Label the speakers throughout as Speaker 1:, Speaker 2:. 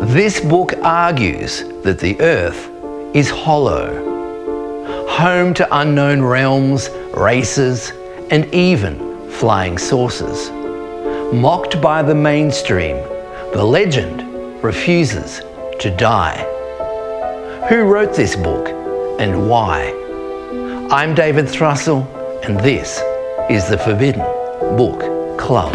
Speaker 1: This book argues that the Earth is hollow, home to unknown realms, races, and even flying saucers. Mocked by the mainstream, the legend refuses to die. Who wrote this book and why? I'm David Thrussell, and this is the Forbidden Book Club.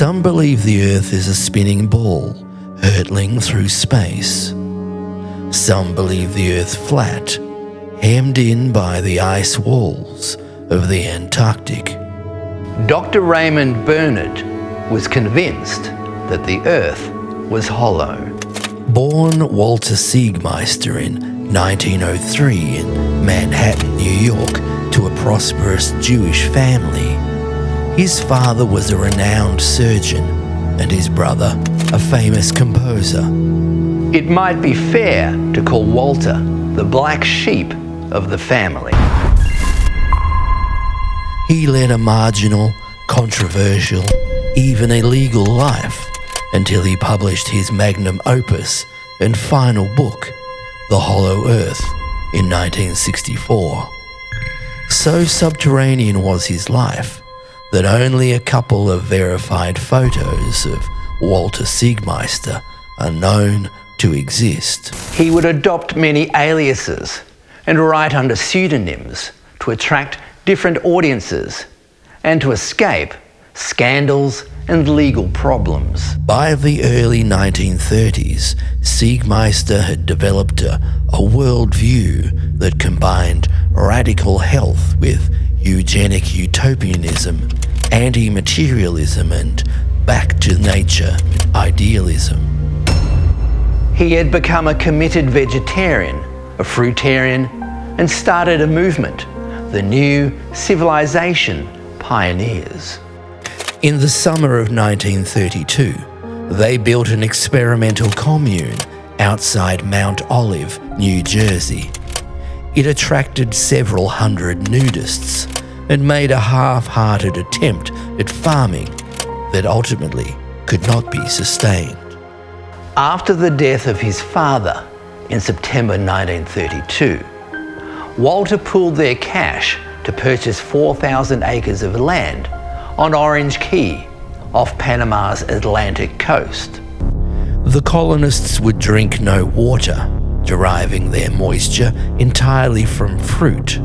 Speaker 2: Some believe the Earth is a spinning ball, hurtling through space. Some believe the Earth flat, hemmed in by the ice walls of the Antarctic.
Speaker 1: Dr. Raymond Bernard was convinced that the Earth was hollow.
Speaker 2: Born Walter Siegmeister in 1903 in Manhattan, New York, to a prosperous Jewish family, his father was a renowned surgeon and his brother a famous composer.
Speaker 1: It might be fair to call Walter the black sheep of the family.
Speaker 2: He led a marginal, controversial, even illegal life until he published his magnum opus and final book, The Hollow Earth, in 1964. So subterranean was his life that only a couple of verified photos of Walter Siegmeister are known to exist.
Speaker 1: He would adopt many aliases and write under pseudonyms to attract different audiences and to escape scandals and legal problems.
Speaker 2: By the early 1930s, Siegmeister had developed a worldview that combined radical health with eugenic utopianism, anti-materialism, and back-to-nature idealism.
Speaker 1: He had become a committed vegetarian, a fruitarian, and started a movement, the New Civilization Pioneers.
Speaker 2: In the summer of 1932, they built an experimental commune outside Mount Olive, New Jersey. It attracted several hundred nudists and made a half-hearted attempt at farming that ultimately could not be sustained.
Speaker 1: After the death of his father in September 1932, Walter pooled their cash to purchase 4,000 acres of land on Orange Key, off Panama's Atlantic coast.
Speaker 2: The colonists would drink no water, deriving their moisture entirely from fruit.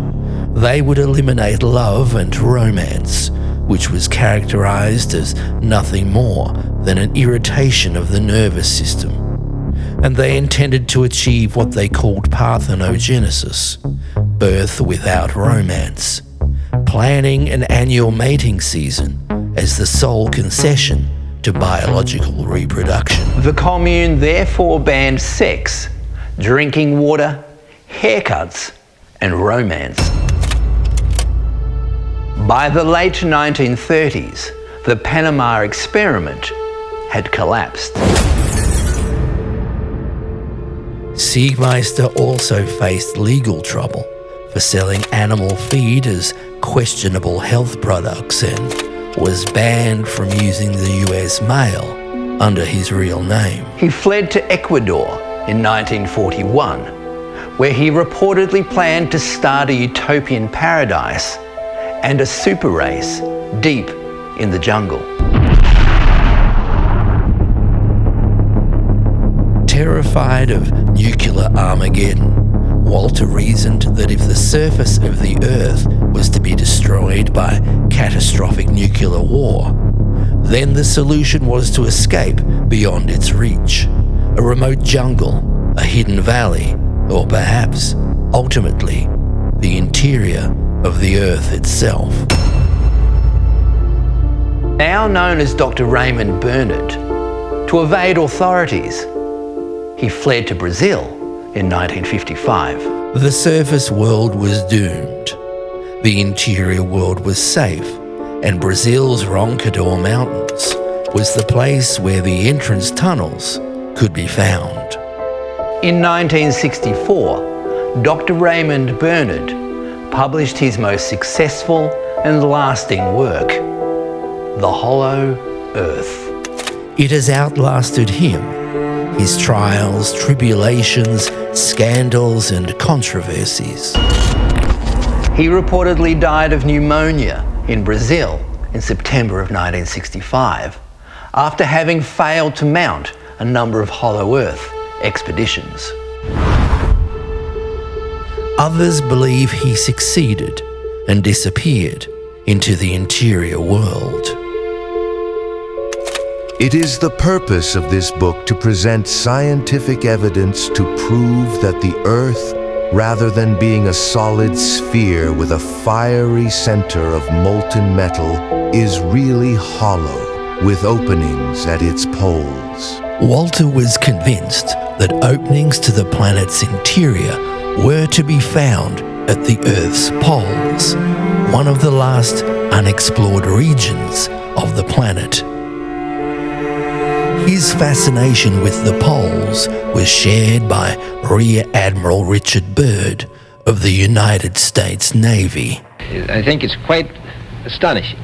Speaker 2: They would eliminate love and romance, which was characterized as nothing more than an irritation of the nervous system. And they intended to achieve what they called parthenogenesis, birth without romance, planning an annual mating season as the sole concession to biological reproduction.
Speaker 1: The commune therefore banned sex, drinking water, haircuts, and romance. By the late 1930s, the Panama experiment had collapsed.
Speaker 2: Siegmeister also faced legal trouble for selling animal feed as questionable health products and was banned from using the US mail under his real name.
Speaker 1: He fled to Ecuador in 1941, where he reportedly planned to start a utopian paradise and a super race deep in the jungle.
Speaker 2: Terrified of nuclear Armageddon, Walter reasoned that if the surface of the Earth was to be destroyed by catastrophic nuclear war, then the solution was to escape beyond its reach, a remote jungle, a hidden valley, or perhaps, ultimately, the interior of the Earth itself.
Speaker 1: Now known as Dr. Raymond Bernard, to evade authorities, He fled to Brazil in 1955.
Speaker 2: The surface world was doomed. The interior world was safe, and Brazil's Roncador Mountains was the place where the entrance tunnels could be found.
Speaker 1: In 1964, Dr. Raymond published his most successful and lasting work, The Hollow Earth.
Speaker 2: It has outlasted him, his trials, tribulations, scandals and controversies.
Speaker 1: He reportedly died of pneumonia in Brazil in September of 1965 after having failed to mount a number of Hollow Earth expeditions.
Speaker 2: Others believe he succeeded and disappeared into the interior world.
Speaker 3: It is the purpose of this book to present scientific evidence to prove that the Earth, rather than being a solid sphere with a fiery center of molten metal, is really hollow, with openings at its poles.
Speaker 2: Walter was convinced that openings to the planet's interior were to be found at the Earth's poles, one of the last unexplored regions of the planet. His fascination with the poles was shared by Rear Admiral Richard Byrd of the United States Navy.
Speaker 4: I think it's quite astonishing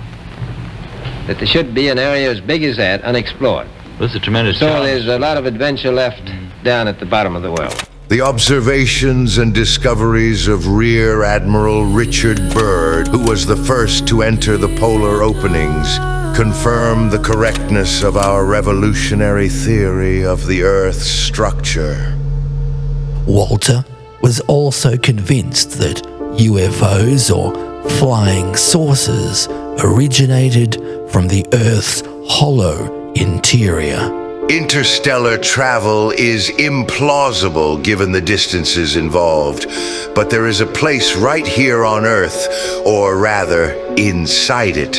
Speaker 4: that there should be an area as big as that unexplored.
Speaker 5: That's a tremendous
Speaker 4: So
Speaker 5: challenge.
Speaker 4: there's a lot of adventure left down at the bottom of the world.
Speaker 3: The observations and discoveries of Rear Admiral Richard Byrd, who was the first to enter the polar openings, confirm the correctness of our revolutionary theory of the Earth's structure.
Speaker 2: Walter was also convinced that UFOs, or flying saucers, originated from the Earth's hollow interior.
Speaker 3: Interstellar travel is implausible given the distances involved, but there is a place right here on Earth, or rather, inside it,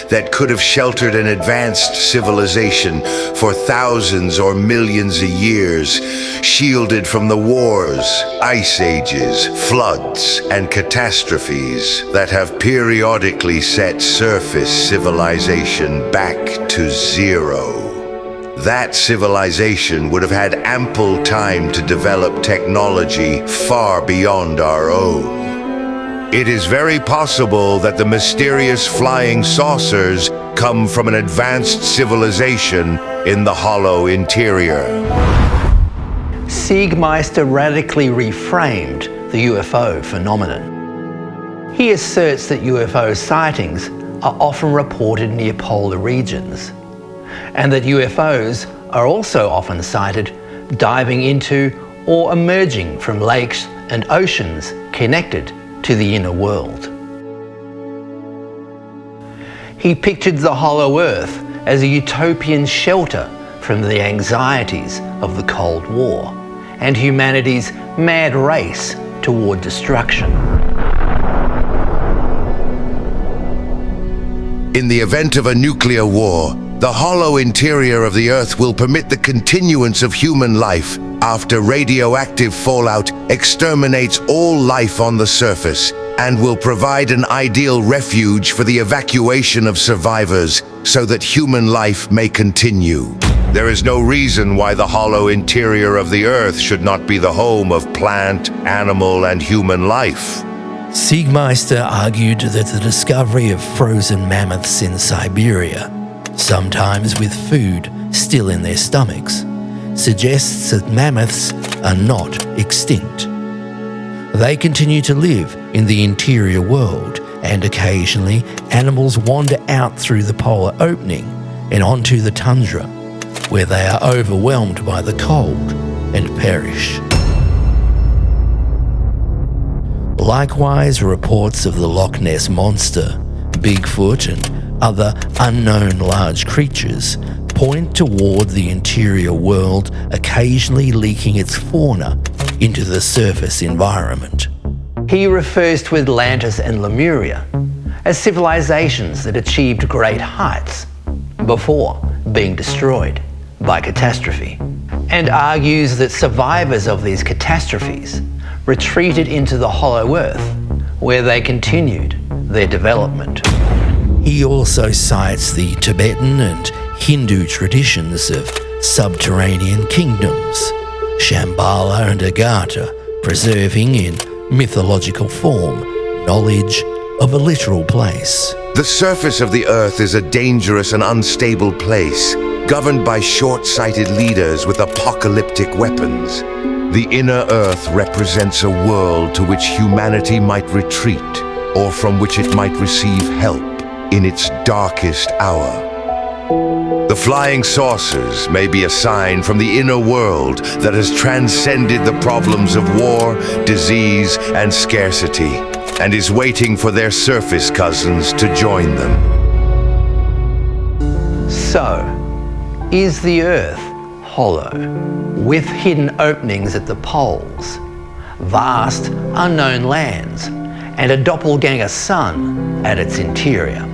Speaker 3: that could have sheltered an advanced civilization for thousands or millions of years, shielded from the wars, ice ages, floods, and catastrophes that have periodically set surface civilization back to zero. That civilization would have had ample time to develop technology far beyond our own. It is very possible that the mysterious flying saucers come from an advanced civilization in the hollow interior.
Speaker 1: Siegmeister radically reframed the UFO phenomenon. He asserts that UFO sightings are often reported near polar regions, and that UFOs are also often sighted diving into or emerging from lakes and oceans connected to the inner world. He pictured the Hollow Earth as a utopian shelter from the anxieties of the Cold War and humanity's mad race toward destruction.
Speaker 3: In the event of a nuclear war, the hollow interior of the Earth will permit the continuance of human life after radioactive fallout exterminates all life on the surface, and will provide an ideal refuge for the evacuation of survivors so that human life may continue. There is no reason why the hollow interior of the Earth should not be the home of plant, animal, and human life.
Speaker 2: Siegmeister argued that the discovery of frozen mammoths in Siberia, sometimes with food still in their stomachs, suggests that mammoths are not extinct. They continue to live in the interior world, and occasionally animals wander out through the polar opening and onto the tundra, where they are overwhelmed by the cold and perish. Likewise, reports of the Loch Ness Monster, Bigfoot, and other unknown large creatures point toward the interior world occasionally leaking its fauna into the surface environment.
Speaker 1: He refers to Atlantis and Lemuria as civilizations that achieved great heights before being destroyed by catastrophe. and argues that survivors of these catastrophes retreated into the Hollow Earth, where they continued their development.
Speaker 2: He also cites the Tibetan and Hindu traditions of subterranean kingdoms, Shambhala and Agartha, preserving in mythological form knowledge of a literal place.
Speaker 3: The surface of the Earth is a dangerous and unstable place, governed by short-sighted leaders with apocalyptic weapons. The inner Earth represents a world to which humanity might retreat, or from which it might receive help in its darkest hour. The flying saucers may be a sign from the inner world that has transcended the problems of war, disease, and scarcity, and is waiting for their surface cousins to join them.
Speaker 1: So, is the Earth hollow, with hidden openings at the poles, vast unknown lands, and a doppelganger sun at its interior?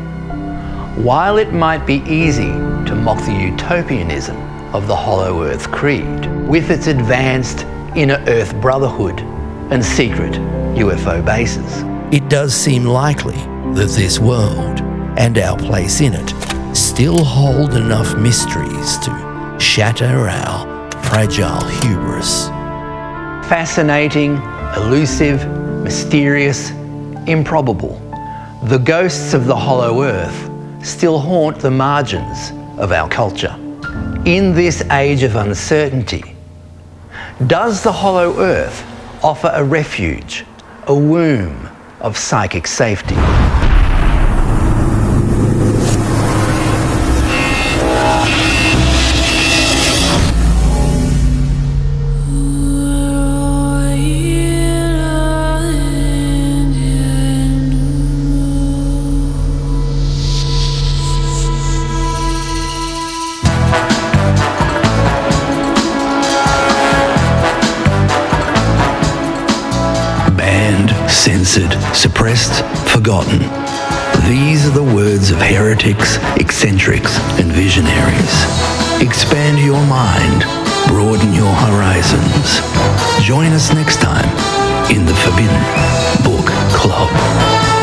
Speaker 1: While it might be easy to mock the utopianism of the Hollow Earth Creed, with its advanced inner Earth brotherhood and secret UFO bases,
Speaker 2: it does seem likely that this world and our place in it still hold enough mysteries to shatter our fragile hubris.
Speaker 1: Fascinating, elusive, mysterious, improbable, the ghosts of the Hollow Earth still haunt the margins of our culture. In this age of uncertainty, does the Hollow Earth offer a refuge, a womb of psychic safety?
Speaker 2: Censored, suppressed, forgotten. These are the words of heretics, eccentrics, and visionaries. Expand your mind, broaden your horizons. Join us next time in the Forbidden Book Club.